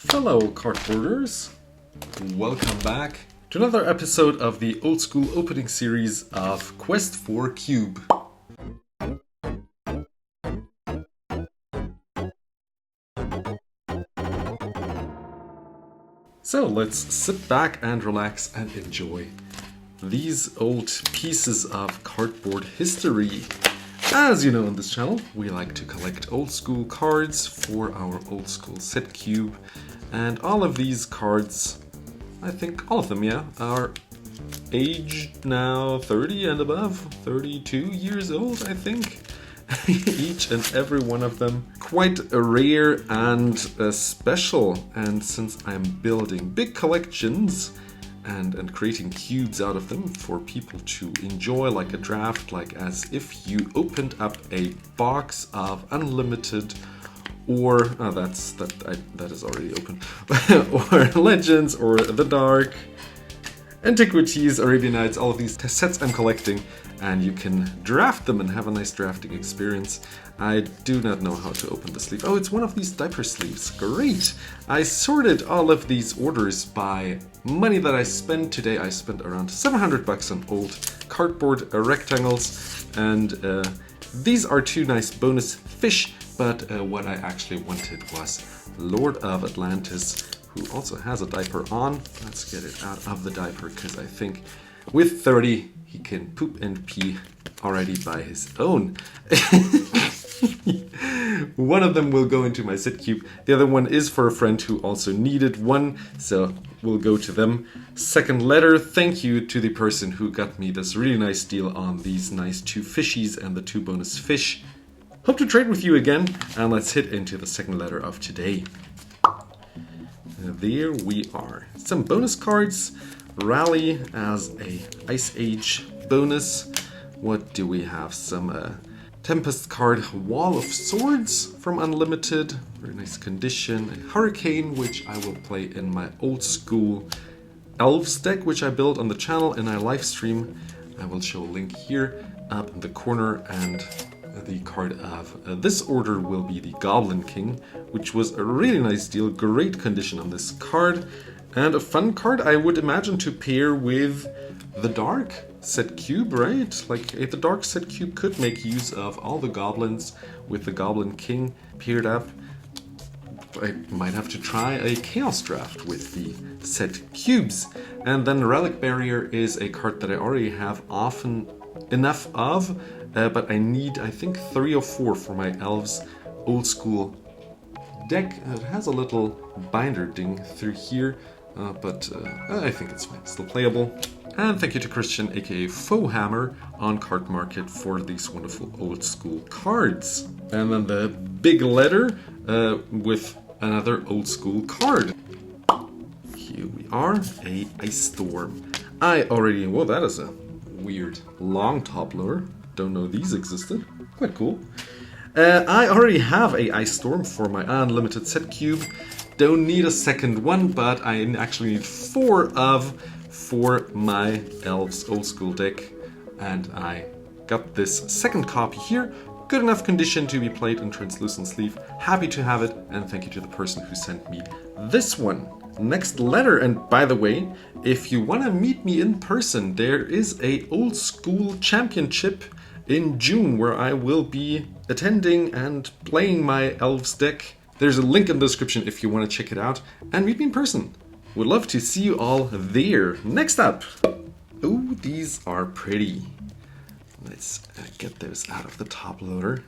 Fellow cardboarders, welcome back to another episode of the old school opening series of Quest for Cube. So let's sit back and relax and enjoy these old pieces of cardboard history. As you know on this channel, we like to collect old school cards for our old school set cube. And all of these cards, I think all of them, are aged now 30 and above, 32 years old, I think. Each and every one of them quite rare and special. And since I'm building big collections and creating cubes out of them for people to enjoy like a draft, like as if you opened up a box of unlimited or that is already open or Legends or The Dark, Antiquities, Arabian Nights, all of these sets I'm collecting, and you can draft them and have a nice drafting experience. I do not know how to open the sleeve. Oh, it's one of these diaper sleeves. Great! I sorted all of these orders by money that I spent today. I spent around $700 on old cardboard rectangles, and these are two nice bonus fish, but what I actually wanted was Lord of Atlantis, who also has a diaper on. Let's get it out of the diaper, because I think with 30 he can poop and pee already by his own. One of them will go into my set cube. The other one is for a friend who also needed one, so we'll go to them. Second letter, thank you to the person who got me this really nice deal on these nice two fishies and the two bonus fish. Hope to trade with you again, and let's hit into the second letter of today. There we are. Some bonus cards. Rally as a Ice Age bonus. What do we have? Some Tempest card, Wall of Swords from Unlimited. Very nice condition. A Hurricane, which I will play in my old school Elves deck, which I built on the channel in a live stream. I will show a link here up in the corner, and the card of this order will be the Goblin King, which was a really nice deal. Great condition on this card. And a fun card, I would imagine, to pair with the Dark set cube, right? Like, the Dark set cube could make use of all the goblins with the Goblin King paired up. I might have to try a Chaos draft with the set cubes. And then Relic Barrier is a card that I already have often enough of, but I need, I think, 3 or 4 for my Elves old school deck. It has a little binder ding through here, but I think it's fine, still playable. And thank you to Christian, aka Fohammer, on Card Market for these wonderful old school cards. And then the big letter with another old school card. Here we are, a Ice Storm. Whoa, that is a weird long top loader. Don't know these existed. Quite cool. I already have a Ice Storm for my unlimited set cube. Don't need a second one, but I actually need 4 for my Elves old school deck. And I got this second copy here. Good enough condition to be played in translucent sleeve. Happy to have it, and thank you to the person who sent me this one. Next letter, and by the way, if you want to meet me in person, there is a old school championship in June where I will be attending and playing my Elves deck. There's a link in the description if you want to check it out and meet me in person. Would love to see you all there. Next up. Oh, these are pretty. Let's get those out of the top loader.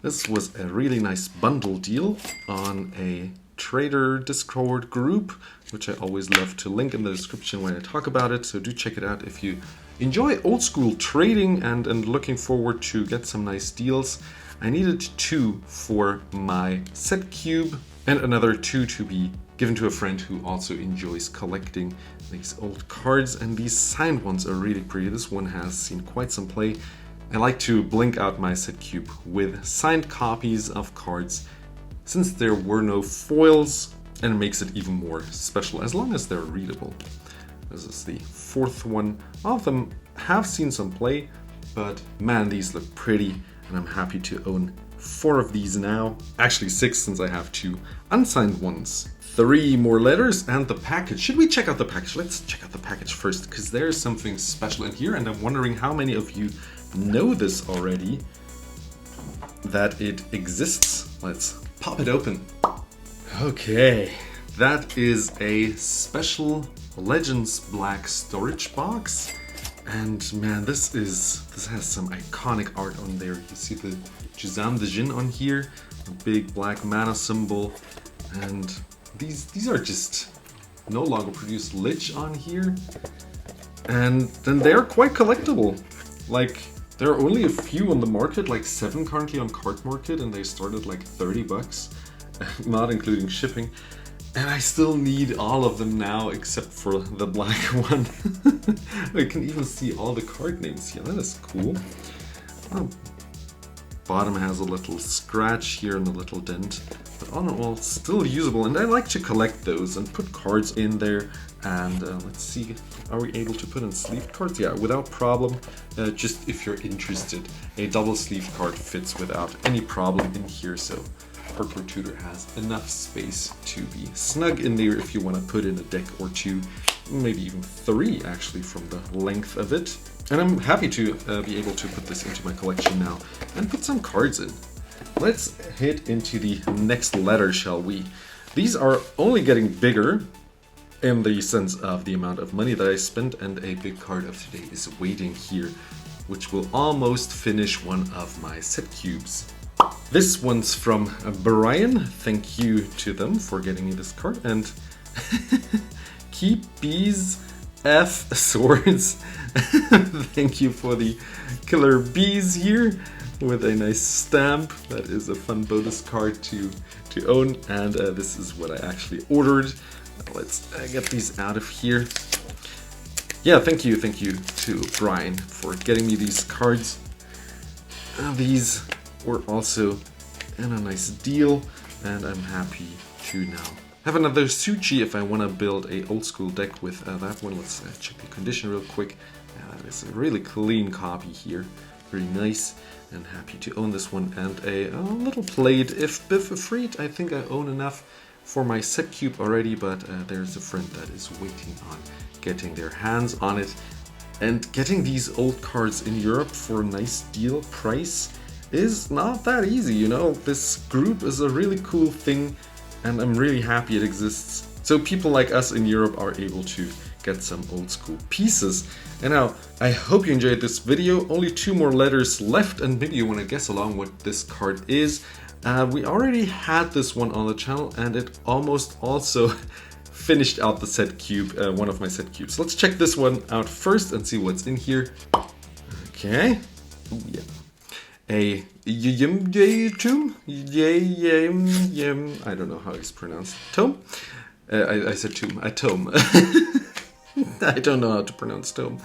This was a really nice bundle deal on a Trader Discord group, which I always love to link in the description when I talk about it, so do check it out if you enjoy old school trading and looking forward to get some nice deals. I needed 2 for my set cube and another 2 to be given to a friend who also enjoys collecting these old cards, and these signed ones are really pretty. This one has seen quite some play. I like to blink out my set cube with signed copies of cards, since there were no foils, and it makes it even more special as long as they're readable. This is the 4th one. All of them have seen some play, but man, these look pretty, and I'm happy to own 4 of these now. Actually 6 since I have 2 unsigned ones. 3 more letters and the package. Should we check out the package? Let's check out the package first, because there's something special in here, and I'm wondering how many of you know this already, that it exists. Let's pop it open. Okay, that is a special Legends Black storage box. And man, this has some iconic art on there. You see the Jayemdae on here, a big black mana symbol, and these are just no longer produced lich on here. And then they're quite collectible. Like, there are only a few on the market, like 7 currently on Card Market, and they start at like 30 bucks, not including shipping. And I still need all of them now, except for the black one. I can even see all the card names here. That is cool. Bottom has a little scratch here and a little dent, but all in all, still usable. And I like to collect those and put cards in there. And let's see, are we able to put in sleeve cards? Yeah, without problem. Just if you're interested, a double sleeve card fits without any problem in here. So Hardcore Tutor has enough space to be snug in there if you want to put in a deck or 2, maybe even 3 actually from the length of it. And I'm happy to be able to put this into my collection now and put some cards in. Let's hit into the next letter, shall we? These are only getting bigger in the sense of the amount of money that I spent, and a big card of today is waiting here, which will almost finish one of my set cubes. This one's from Brian. Thank you to them for getting me this card. And keep bees F swords. Thank you for the killer bees here with a nice stamp. That is a fun bonus card to own. And this is what I actually ordered. Let's get these out of here. Yeah, thank you to Brian for getting me these cards. These were also in a nice deal, and I'm happy to now have another Suchi if I want to build a old school deck with that one. Let's check the condition real quick. That is a really clean copy here, very nice, and happy to own this one. And a little plate, if Biff-a-Freed. I think I own enough for my set cube already, but there's a friend that is waiting on getting their hands on it. And getting these old cards in Europe for a nice deal price is not that easy, you know. This group is a really cool thing, and I'm really happy it exists. So people like us in Europe are able to get some old school pieces. And now, I hope you enjoyed this video. Only 2 more letters left, and maybe you want to guess along what this card is. We already had this one on the channel, and it almost also finished out the set cube, one of my set cubes. Let's check this one out first and see what's in here. Okay. Ooh, yeah. A Jayemdae tomb? I don't know how it's pronounced. Tome? I said tomb. A tome. I don't know how to pronounce tome.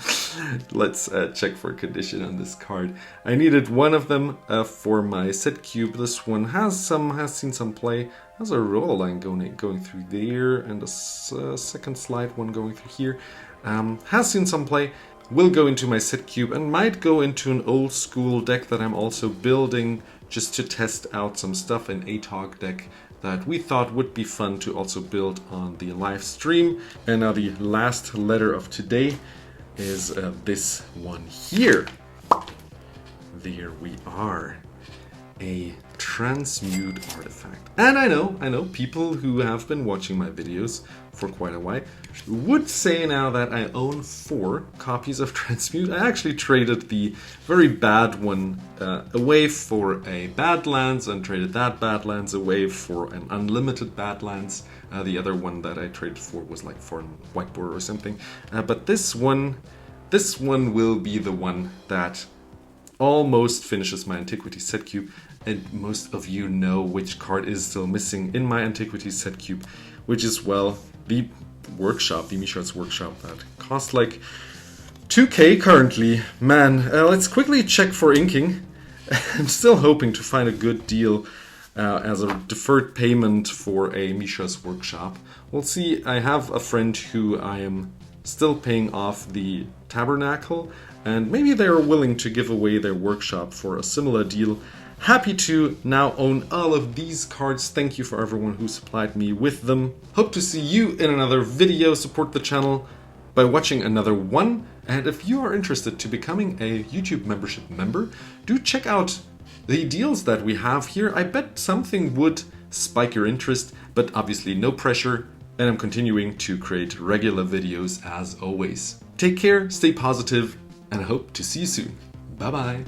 Let's check for condition on this card. I needed one of them for my set cube. This one has seen some play. Has a roller line going through there, and a second slide one going through here. Has seen some play. Will go into my set cube and might go into an old school deck that I'm also building just to test out some stuff, an ATOG deck that we thought would be fun to also build on the live stream. And now the last letter of today is this one here. There we are. A Transmute Artifact. And I know people who have been watching my videos for quite a while would say now that I own 4 copies of Transmute. I actually traded the very bad one away for a Badlands, and traded that Badlands away for an unlimited Badlands. The other one that I traded for was like for a whiteboard or something. But this one will be the one that almost finishes my Antiquities set cube. And most of you know which card is still missing in my Antiquities set cube, which is, well, the workshop, the Misha's workshop that costs like 2k currently. Man, let's quickly check for inking. I'm still hoping to find a good deal as a deferred payment for a Misha's workshop. We'll see. I have a friend who I am still paying off the Tabernacle, and maybe they're willing to give away their workshop for a similar deal. Happy to now own all of these cards. Thank you for everyone who supplied me with them. Hope to see you in another video. Support the channel by watching another one. And if you are interested to becoming a YouTube membership member, do check out the deals that we have here. I bet something would spike your interest, but obviously no pressure. And I'm continuing to create regular videos as always. Take care, stay positive, and I hope to see you soon. Bye bye.